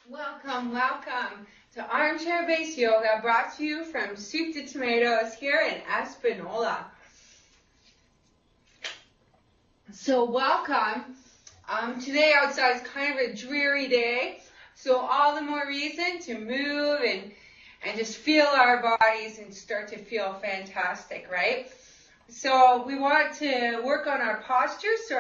Welcome, welcome to Armchair-Based Yoga, brought to you from Soup to Tomatoes here in Espanola. So welcome. Today outside is kind of a dreary day, so all the more reason to move and just feel our bodies and start to feel fantastic, right? So we want to work on our posture, so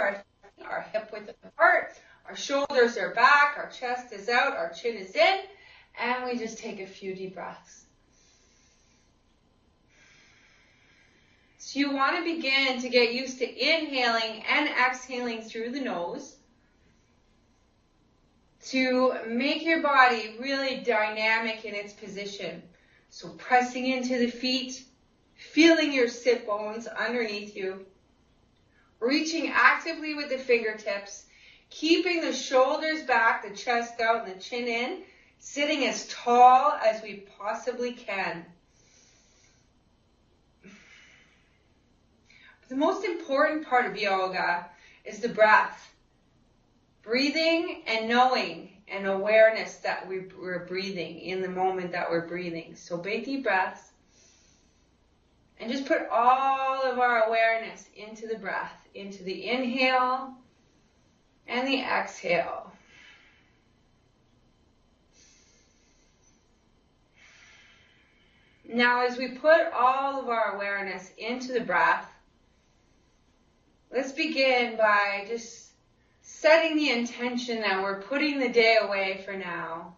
our hip width apart, our shoulders are back, our chest is out, our chin is in, and we just take a few deep breaths. So you want to begin to get used to inhaling and exhaling through the nose to make your body really dynamic in its position. So pressing into the feet, feeling your sit bones underneath you, reaching actively with the fingertips, keeping the shoulders back, the chest out, and the chin in, sitting as tall as we possibly can. The most important part of yoga is the breath. Breathing and knowing and awareness that we're breathing in the moment that we're breathing. So big deep breaths. And just put all of our awareness into the breath, into the inhale and the exhale. Now, as we put all of our awareness into the breath, let's begin by just setting the intention that we're putting the day away for now,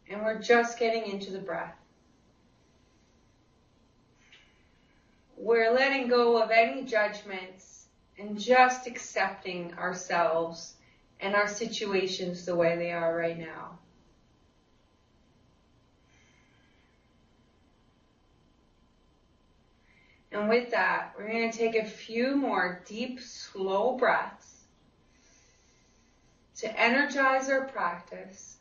and we're just getting into the breath. We're letting go of any judgments and just accepting ourselves and our situations the way they are right now. And with that, we're going to take a few more deep, slow breaths to energize our practice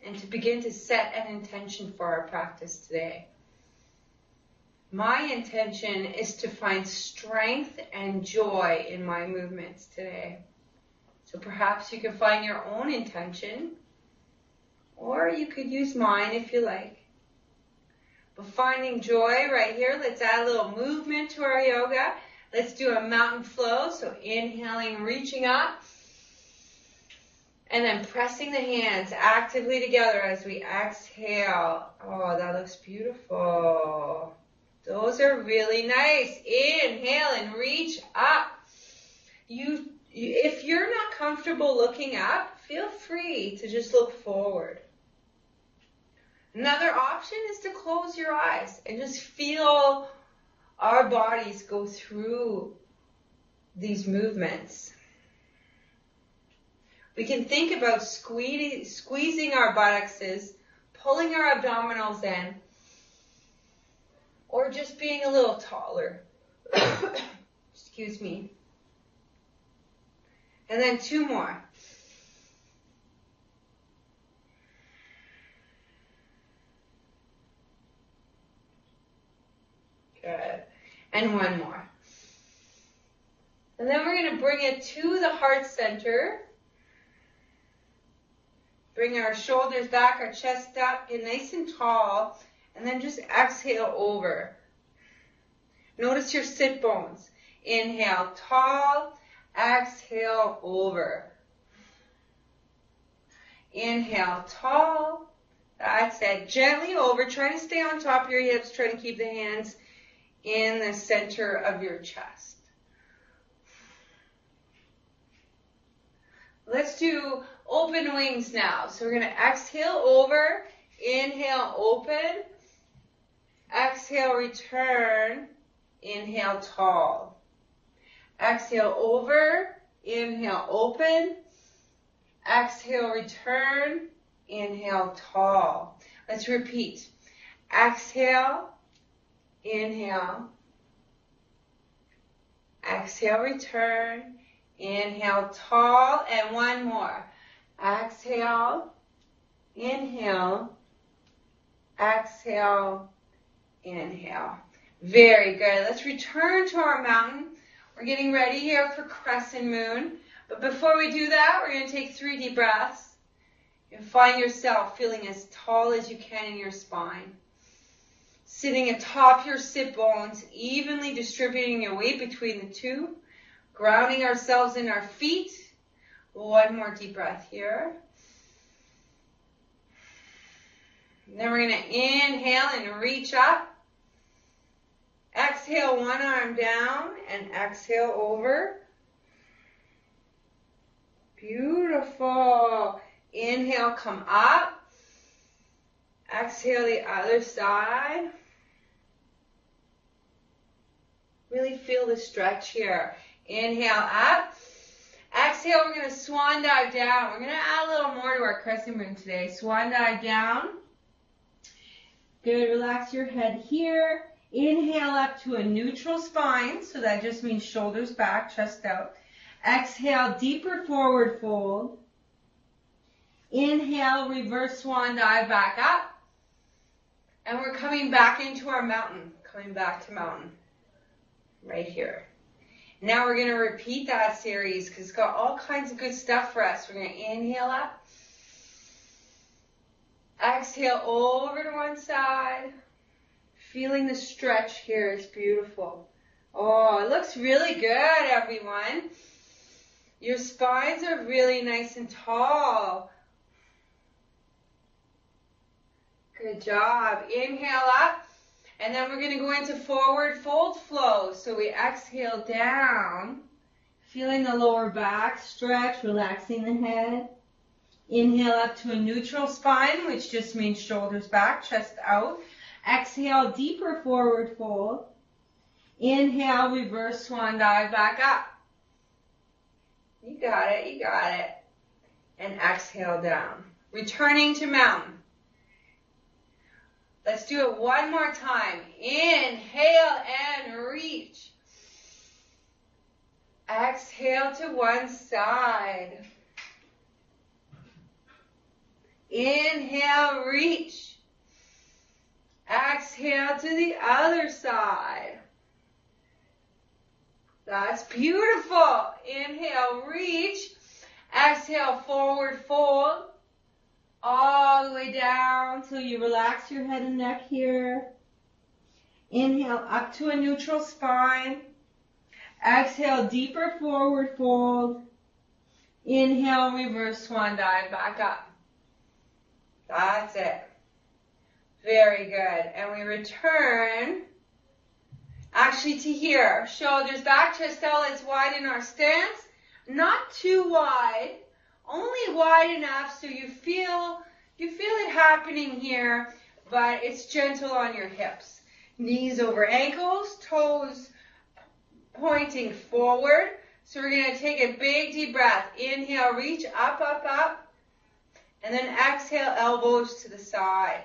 and to begin to set an intention for our practice today. My intention is to find strength and joy in my movements today. So perhaps you can find your own intention, or you could use mine if you like. But finding joy right here, let's add a little movement to our yoga. Let's do a mountain flow. So inhaling, reaching up, and then pressing the hands actively together as we exhale. Oh, that looks beautiful. Those are really nice. Inhale and reach up. If you're not comfortable looking up, feel free to just look forward. Another option is to close your eyes and just feel our bodies go through these movements. We can think about squeezing our buttocks, pulling our abdominals in, or just being a little taller. Excuse me. And then two more. Good. And one more. And then we're going to bring it to the heart center. Bring our shoulders back, our chest up, get nice and tall, and then just exhale over. Notice your sit bones. Inhale, tall, exhale, over. Inhale, tall, that's it, gently over. Try to stay on top of your hips, try to keep the hands in the center of your chest. Let's do open wings now. So we're going to exhale over, inhale, open, exhale, return, inhale, tall. Exhale, over, inhale, open, exhale, return, inhale, tall. Let's repeat. Exhale, inhale, exhale, return, inhale, tall, and one more. Exhale, inhale, exhale, inhale. Very good. Let's return to our mountain. We're getting ready here for crescent moon. But before we do that, we're going to take 3 deep breaths. And find yourself feeling as tall as you can in your spine. Sitting atop your sit bones, evenly distributing your weight between the two. Grounding ourselves in our feet. One more deep breath here. And then we're going to inhale and reach up. Exhale, one arm down and exhale over. Beautiful. Inhale, come up. Exhale, the other side. Really feel the stretch here. Inhale, up. Exhale, we're going to swan dive down. We're going to add a little more to our crescent moon today. Swan dive down. Good, relax your head here. Inhale up to a neutral spine, so that just means shoulders back, chest out. Exhale, deeper forward fold. Inhale, reverse swan dive back up. And we're coming back into our mountain, coming back to mountain, right here. Now we're going to repeat that series because it's got all kinds of good stuff for us. We're going to inhale up. Exhale over to one side. Feeling the stretch here is beautiful. Oh, it looks really good, everyone. Your spines are really nice and tall. Good job. Inhale up. And then we're going to go into forward fold flow. So we exhale down. Feeling the lower back stretch, relaxing the head. Inhale up to a neutral spine, which just means shoulders back, chest out. Exhale, deeper forward fold. Inhale, reverse swan dive back up. You got it, you got it. And exhale down. Returning to mountain. Let's do it one more time. Inhale and reach. Exhale to one side. Inhale, reach. Exhale to the other side. That's beautiful. Inhale, reach. Exhale, forward fold. All the way down till you relax your head and neck here. Inhale up to a neutral spine. Exhale, deeper forward fold. Inhale, reverse swan dive back up. That's it. Very good. And we return actually to here. Shoulders back, chest out. Let's widen our stance. Not too wide. Only wide enough so you feel it happening here, but it's gentle on your hips. Knees over ankles, toes pointing forward. So we're going to take a big deep breath. Inhale, reach up, up, up. And then exhale, elbows to the side.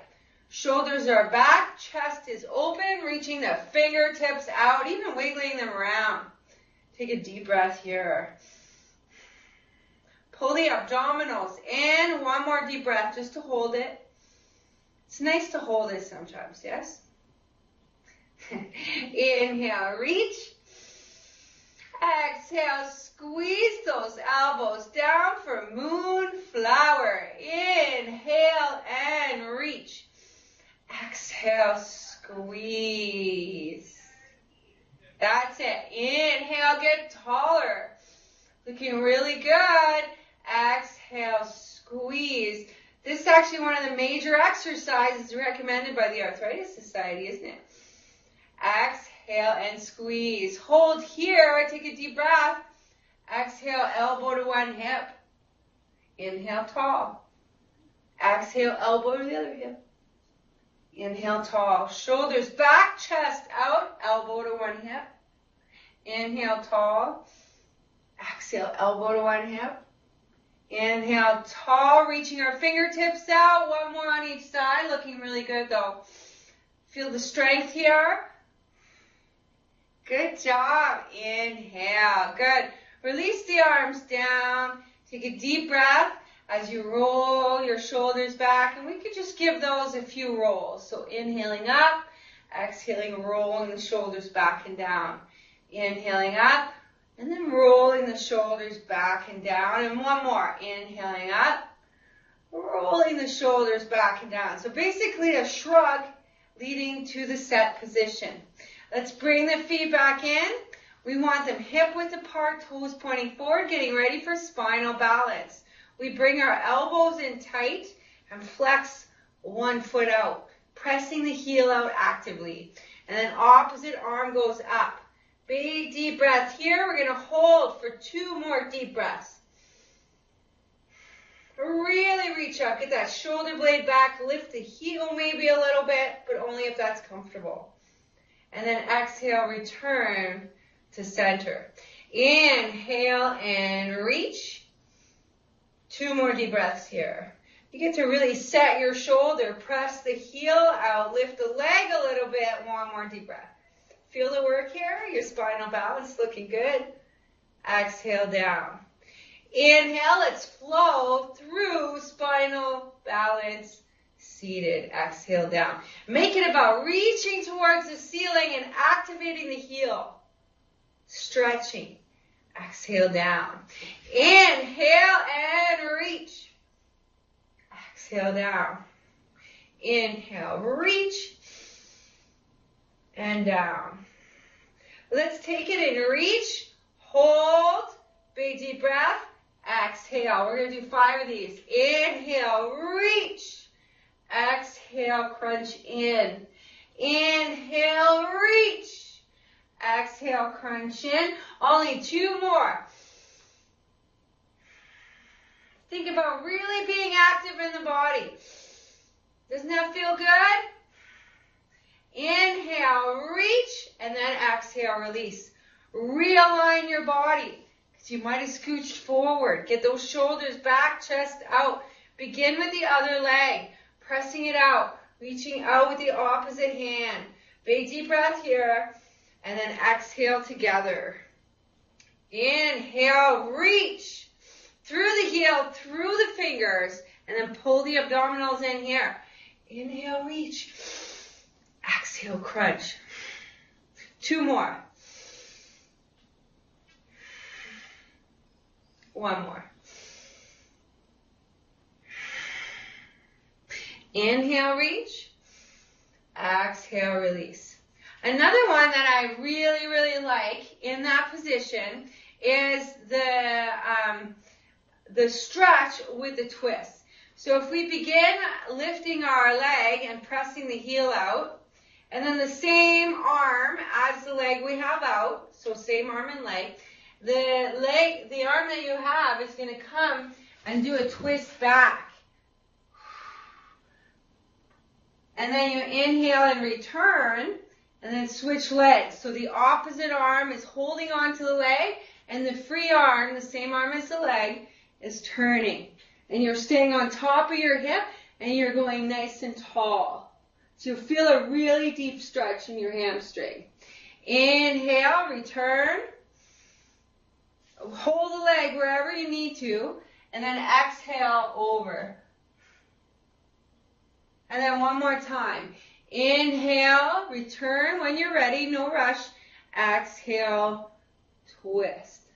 Shoulders are back, chest is open, reaching the fingertips out, even wiggling them around. Take a deep breath here. Pull the abdominals in. One more deep breath just to hold it. It's nice to hold it sometimes, yes? Inhale, reach. Exhale, squeeze those elbows down for moonflower. Inhale and reach. Exhale, squeeze. That's it. Inhale, get taller. Looking really good. Exhale, squeeze. This is actually one of the major exercises recommended by the Arthritis Society, isn't it? Exhale and squeeze. Hold here. Take a deep breath. Exhale, elbow to one hip. Inhale, tall. Exhale, elbow to the other hip. Inhale, tall. Shoulders back, chest out, elbow to one hip. Inhale, tall. Exhale, elbow to one hip. Inhale, tall, reaching our fingertips out. One more on each side. Looking really good, though. Feel the strength here. Good job. Inhale. Good. Release the arms down. Take a deep breath as you roll your shoulders back. And we could just give those a few rolls. So inhaling up, exhaling, rolling the shoulders back and down. Inhaling up, and then rolling the shoulders back and down. And one more. Inhaling up, rolling pulling the shoulders back and down. So basically a shrug leading to the set position. Let's bring the feet back in. We want them hip width apart, toes pointing forward, getting ready for spinal balance. We bring our elbows in tight and flex one foot out, pressing the heel out actively. And then opposite arm goes up. Big deep breath here. We're going to hold for 2 more deep breaths. Really reach up. Get that shoulder blade back. Lift the heel maybe a little bit, but only if that's comfortable. And then exhale, return to center. Inhale and reach. 2 more deep breaths here. You get to really set your shoulder. Press the heel out. Lift the leg a little bit. 1 more deep breath. Feel the work here. Your spinal balance looking good. Exhale down. Inhale. Let's flow through spinal balance. Seated. Exhale down. Make it about reaching towards the ceiling and activating the heel. Stretching. Exhale down. Inhale and reach. Exhale down. Inhale, reach, and down. Let's take it in. Reach, hold, big deep breath. Exhale. We're going to do 5 of these. Inhale, reach. Exhale, crunch in. Inhale, reach. Exhale, crunch in. Only 2 more. Think about really being active in the body. Doesn't that feel good? Inhale, reach, and then exhale, release. Realign your body, because you might have scooched forward. Get those shoulders back, chest out. Begin with the other leg, pressing it out, reaching out with the opposite hand. Big deep breath here. And then exhale together. Inhale, reach through the heel, through the fingers, and then pull the abdominals in here. Inhale, reach. Exhale, crunch. 2 more. 1 more. Inhale, reach. Exhale, release. Another one that I really, really like in that position is the stretch with the twist. So if we begin lifting our leg and pressing the heel out, and then the same arm as the leg we have out, so same arm and leg, the arm that you have is going to come and do a twist back. And then you inhale and return. And then switch legs. So the opposite arm is holding on to the leg, and the free arm, the same arm as the leg, is turning. And you're staying on top of your hip, and you're going nice and tall. So you'll feel a really deep stretch in your hamstring. Inhale, return. Hold the leg wherever you need to, and then exhale over. And then 1 more time. Inhale, return when you're ready, no rush. Exhale, twist.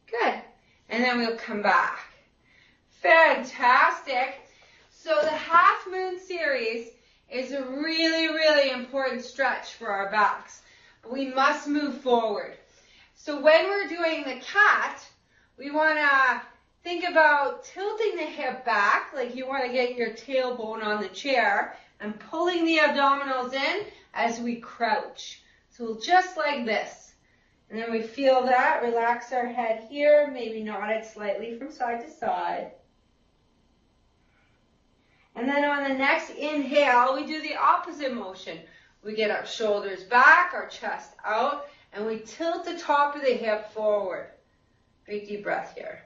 Good. And then we'll come back. Fantastic. So the half moon series is a really, really important stretch for our backs. But we must move forward. So when we're doing the cat, we want to think about tilting the hip back, like you want to get your tailbone on the chair, and pulling the abdominals in as we crouch. So just like this. And then we feel that, relax our head here, maybe nod it slightly from side to side. And then on the next inhale, we do the opposite motion. We get our shoulders back, our chest out, and we tilt the top of the hip forward. Big deep breath here.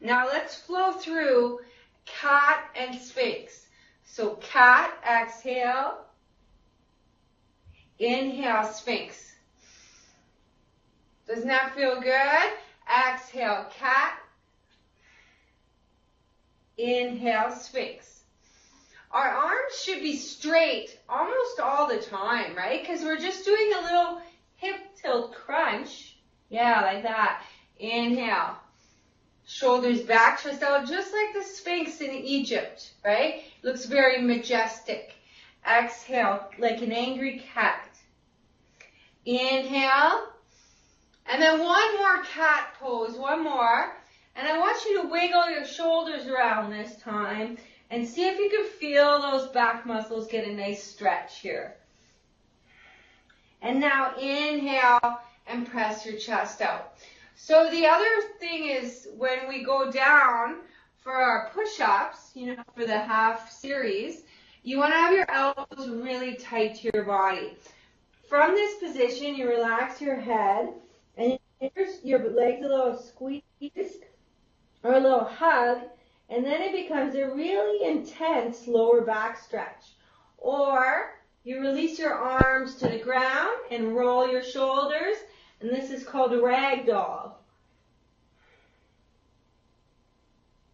Now let's flow through cat and sphinx. So cat, exhale. Inhale, sphinx. Doesn't that feel good? Exhale, cat. Inhale, sphinx. Our arms should be straight almost all the time, right? Because we're just doing a little hip tilt crunch. Yeah, like that. Inhale. Shoulders back, chest out, just like the Sphinx in Egypt, right? Looks very majestic. Exhale, like an angry cat. Inhale. And then one more cat pose, one more. And I want you to wiggle your shoulders around this time and see if you can feel those back muscles get a nice stretch here. And now inhale and press your chest out. So the other thing is when we go down for our push-ups, for the half series, you want to have your elbows really tight to your body. From this position, you relax your head and your legs a little squeeze or a little hug, and then it becomes a really intense lower back stretch. Or you release your arms to the ground and roll your shoulders, and this is called a ragdoll.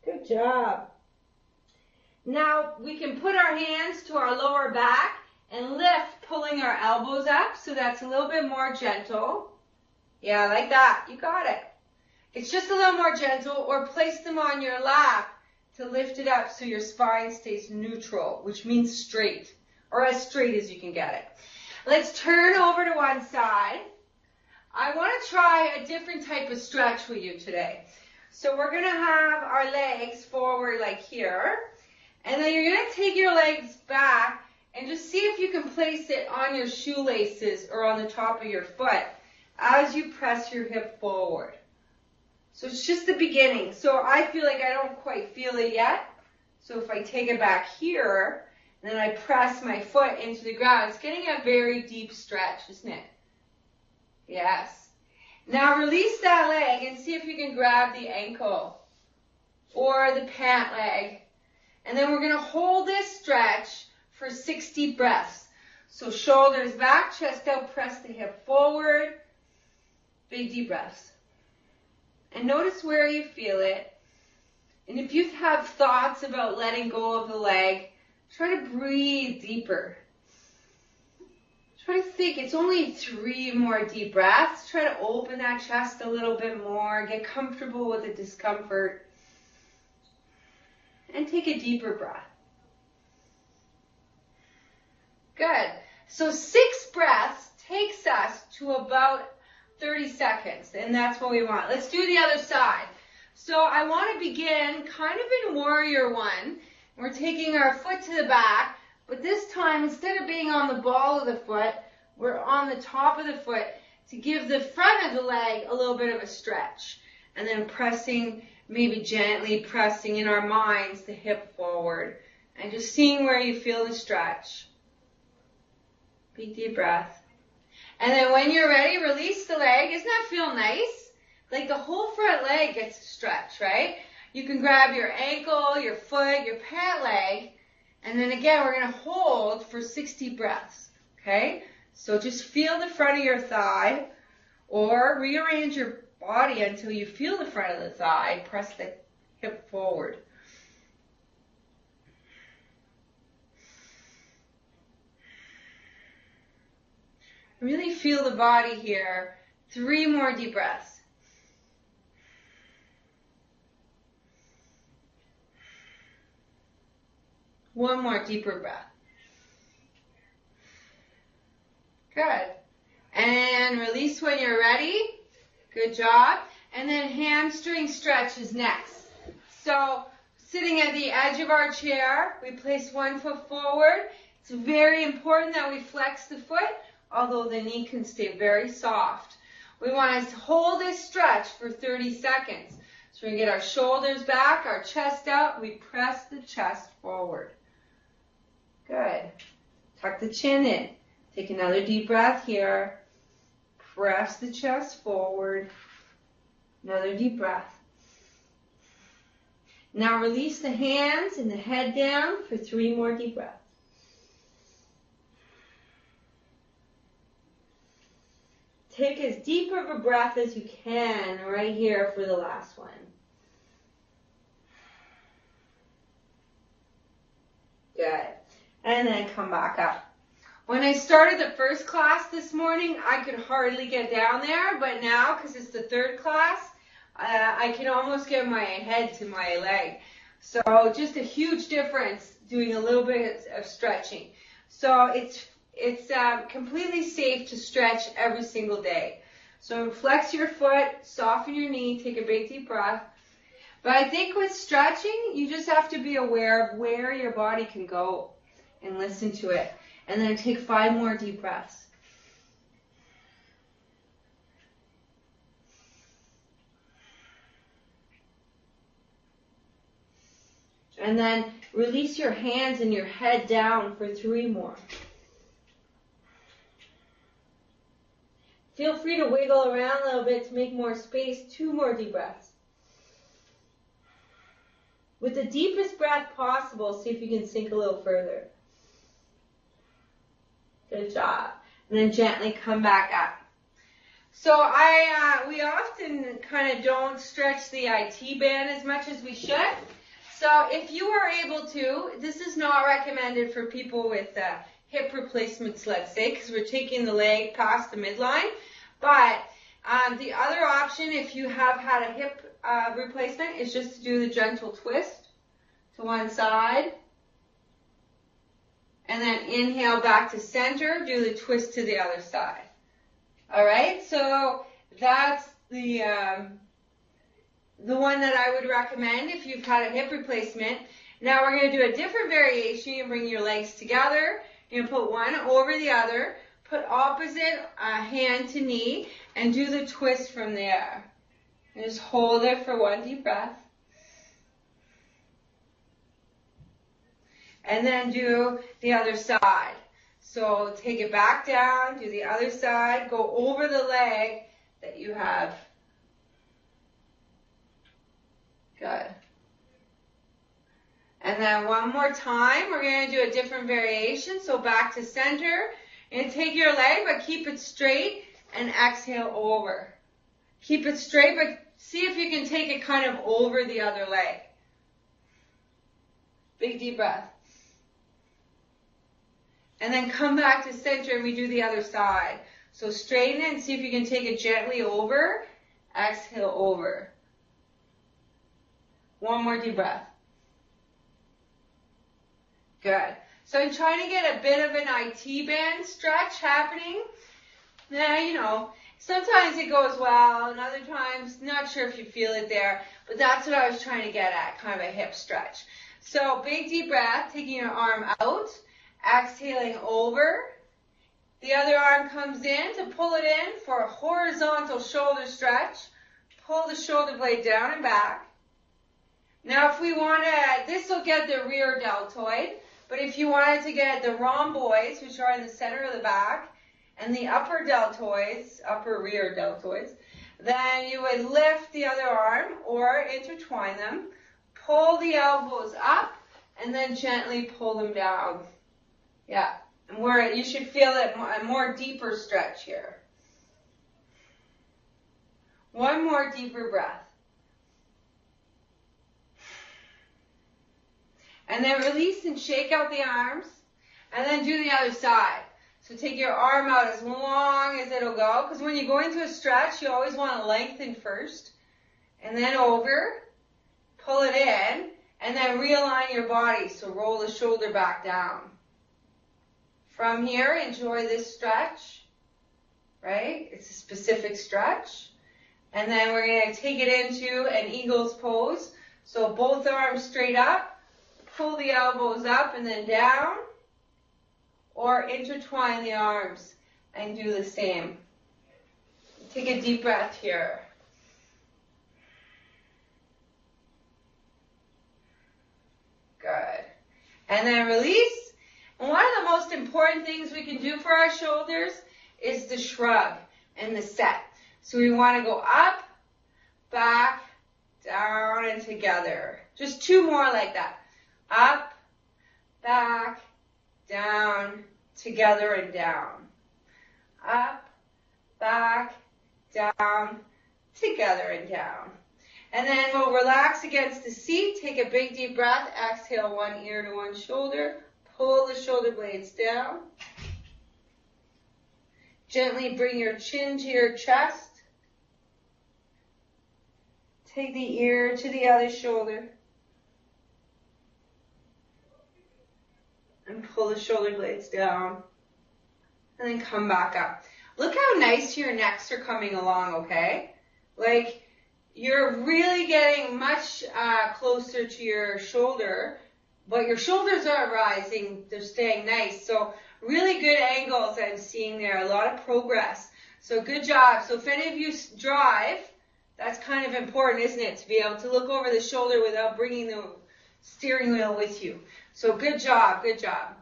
Good job. Now we can put our hands to our lower back and lift, pulling our elbows up, so that's a little bit more gentle. Yeah, like that. You got it. It's just a little more gentle, or place them on your lap to lift it up so your spine stays neutral, which means straight, or as straight as you can get it. Let's turn over to one side. I want to try a different type of stretch with you today. So we're going to have our legs forward like here, and then you're going to take your legs back and just see if you can place it on your shoelaces or on the top of your foot as you press your hip forward. So it's just the beginning. So I feel like I don't quite feel it yet. So if I take it back here, and then I press my foot into the ground, it's getting a very deep stretch, isn't it? Yes. Now release that leg and see if you can grab the ankle or the pant leg. And then we're going to hold this stretch for 60 breaths. So shoulders back, chest out, press the hip forward. Big deep breaths. And notice where you feel it. And if you have thoughts about letting go of the leg, try to breathe deeper. Try to think, it's only 3 more deep breaths. Try to open that chest a little bit more. Get comfortable with the discomfort. And take a deeper breath. Good. So 6 breaths takes us to about 30 seconds, and that's what we want. Let's do the other side. So I want to begin kind of in warrior one. We're taking our foot to the back, but this time, instead of being on the ball of the foot, we're on the top of the foot to give the front of the leg a little bit of a stretch. And then pressing, maybe gently pressing in our minds the hip forward. And just seeing where you feel the stretch. Big deep breath. And then when you're ready, release the leg. Doesn't that feel nice? Like the whole front leg gets a stretch, right? You can grab your ankle, your foot, your pant leg. And then again, we're going to hold for 60 breaths. Okay? So just feel the front of your thigh, or rearrange your body until you feel the front of the thigh. Press the hip forward. Really feel the body here. 3 more deep breaths. One more deeper breath. Good. And release when you're ready. Good job. And then hamstring stretch is next. So sitting at the edge of our chair, we place one foot forward. It's very important that we flex the foot, although the knee can stay very soft. We want to hold this stretch for 30 seconds. So we get our shoulders back, our chest out, we press the chest forward. Good. Tuck the chin in. Take another deep breath here. Press the chest forward. Another deep breath. Now release the hands and the head down for 3 more deep breaths. Take as deep of a breath as you can right here for the last one. Good. And then come back up. When I started the first class this morning, I could hardly get down there, but now, because it's the third class, I can almost get my head to my leg. So just a huge difference doing a little bit of stretching. So it's completely safe to stretch every single day. So flex your foot, soften your knee, take a big deep breath. But I think with stretching, you just have to be aware of where your body can go and listen to it. And then take 5 more deep breaths. And then release your hands and your head down for 3 more. Feel free to wiggle around a little bit to make more space. 2 more deep breaths. With the deepest breath possible, see if you can sink a little further. Good job. And then gently come back up. So we often kind of don't stretch the IT band as much as we should. So if you are able to, this is not recommended for people with hip replacements, let's say, because we're taking the leg past the midline. But the other option, if you have had a hip replacement, is just to do the gentle twist to one side. And then inhale back to center, do the twist to the other side. All right, so that's the one that I would recommend if you've had a hip replacement. Now we're going to do a different variation. You bring your legs together. You're going to put one over the other. Put opposite hand to knee and do the twist from there. And just hold it for 1 deep breath. And then do the other side. So take it back down, do the other side, go over the leg that you have. Good. And then one more time, we're going to do a different variation. So back to center. And take your leg, but keep it straight and exhale over. Keep it straight, but see if you can take it kind of over the other leg. Big deep breath. And then come back to center and we do the other side. So straighten it and see if you can take it gently over. Exhale over. 1 more deep breath. Good. So I'm trying to get a bit of an IT band stretch happening. Now, you know, sometimes it goes well and other times, not sure if you feel it there, but that's what I was trying to get at, kind of a hip stretch. So big deep breath, taking your arm out, exhaling over. The other arm comes in to pull it in for a horizontal shoulder stretch. Pull the shoulder blade down and back. Now if we want to, this will get the rear deltoid, but if you wanted to get the rhomboids, which are in the center of the back, and the upper deltoids, upper rear deltoids, then you would lift the other arm or intertwine them, pull the elbows up, and then gently pull them down. Yeah, and you should feel a more deeper stretch here. 1 more deeper breath. And then release and shake out the arms, and then do the other side. So take your arm out as long as it'll go, because when you go into a stretch, you always want to lengthen first, and then over, pull it in, and then realign your body, so roll the shoulder back down. From here, enjoy this stretch, right? It's a specific stretch. And then we're going to take it into an eagle's pose. So both arms straight up. Pull the elbows up and then down, or intertwine the arms and do the same. Take a deep breath here. Good. And then release. And one of the most important things we can do for our shoulders is the shrug and the set. So we want to go up, back, down, and together. Just 2 more like that. Up, back, down, together and down. Up, back, down, together and down. And then we'll relax against the seat. Take a big deep breath. Exhale 1 ear to 1 shoulder. Pull the shoulder blades down. Gently bring your chin to your chest. Take the ear to the other shoulder. And pull the shoulder blades down. And then come back up. Look how nice your necks are coming along, okay? Like, you're really getting much closer to your shoulder, but your shoulders are rising. They're staying nice. So really good angles I'm seeing there. A lot of progress. So good job. So if any of you drive, that's kind of important, isn't it? To be able to look over the shoulder without bringing the steering wheel with you. So good job, good job.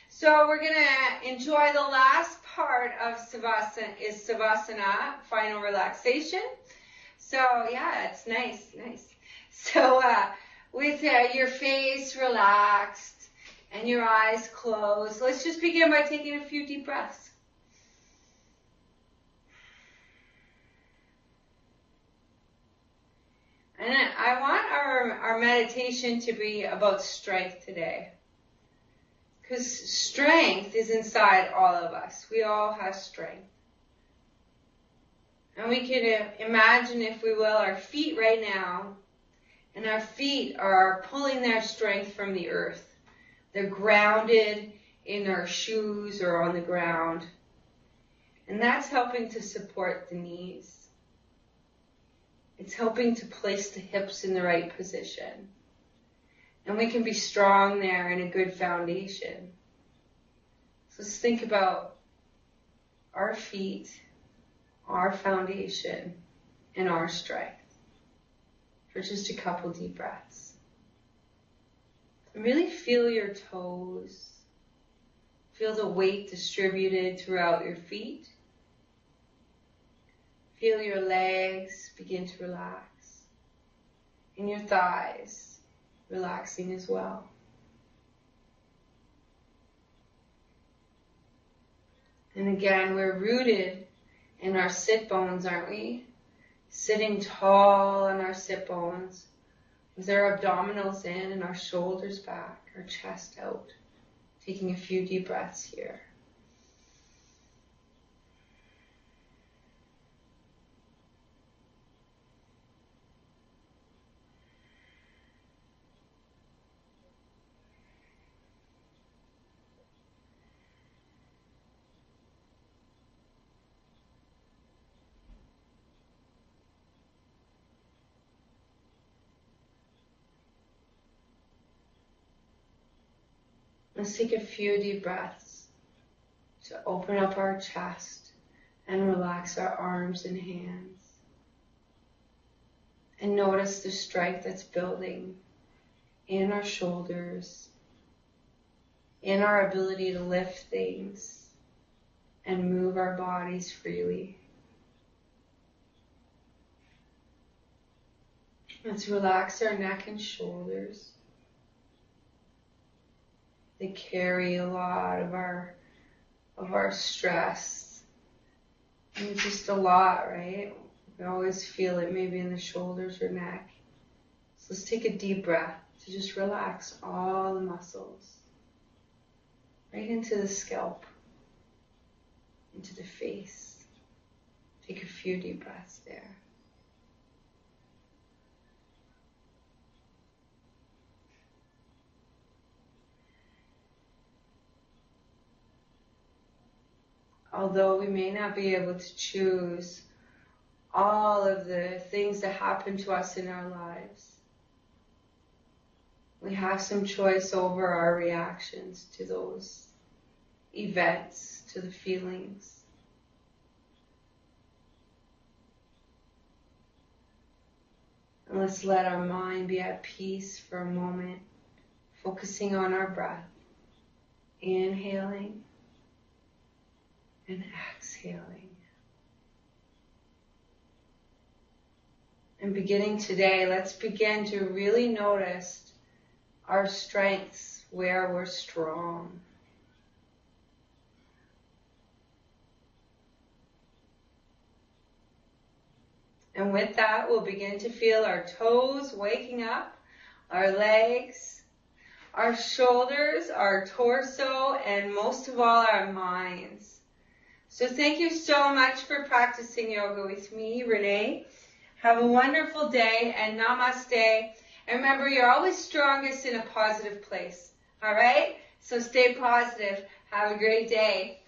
So we're going to enjoy the last part of Savasana, final relaxation. So yeah, it's nice, nice. So with your face relaxed and your eyes closed, let's just begin by taking a few deep breaths. And I want our meditation to be about strength today. Because strength is inside all of us. We all have strength. And we can imagine, if we will, our feet right now. And our feet are pulling their strength from the earth. They're grounded in our shoes or on the ground. And that's helping to support the knees. It's helping to place the hips in the right position. And we can be strong there in a good foundation. So let's think about our feet, our foundation, and our strength for just a couple deep breaths. And really feel your toes. Feel the weight distributed throughout your feet. Feel your legs begin to relax. And your thighs relaxing as well. And again, we're rooted in our sit bones, aren't we? Sitting tall on our sit bones with our abdominals in and our shoulders back, our chest out. Taking a few deep breaths here. Let's take a few deep breaths to open up our chest and relax our arms and hands. And notice the strength that's building in our shoulders, in our ability to lift things and move our bodies freely. Let's relax our neck and shoulders. They carry a lot of our stress. And it's just a lot, right? We always feel it maybe in the shoulders or neck. So let's take a deep breath to just relax all the muscles. Right into the scalp, into the face. Take a few deep breaths there. Although we may not be able to choose all of the things that happen to us in our lives, we have some choice over our reactions to those events, to the feelings. And let's let our mind be at peace for a moment, focusing on our breath, inhaling and exhaling. And beginning today, let's begin to really notice our strengths, where we're strong. And with that, we'll begin to feel our toes waking up, our legs, our shoulders, our torso, and most of all, our minds. So thank you so much for practicing yoga with me, Renee. Have a wonderful day and namaste. And remember, you're always strongest in a positive place. All right? So stay positive. Have a great day.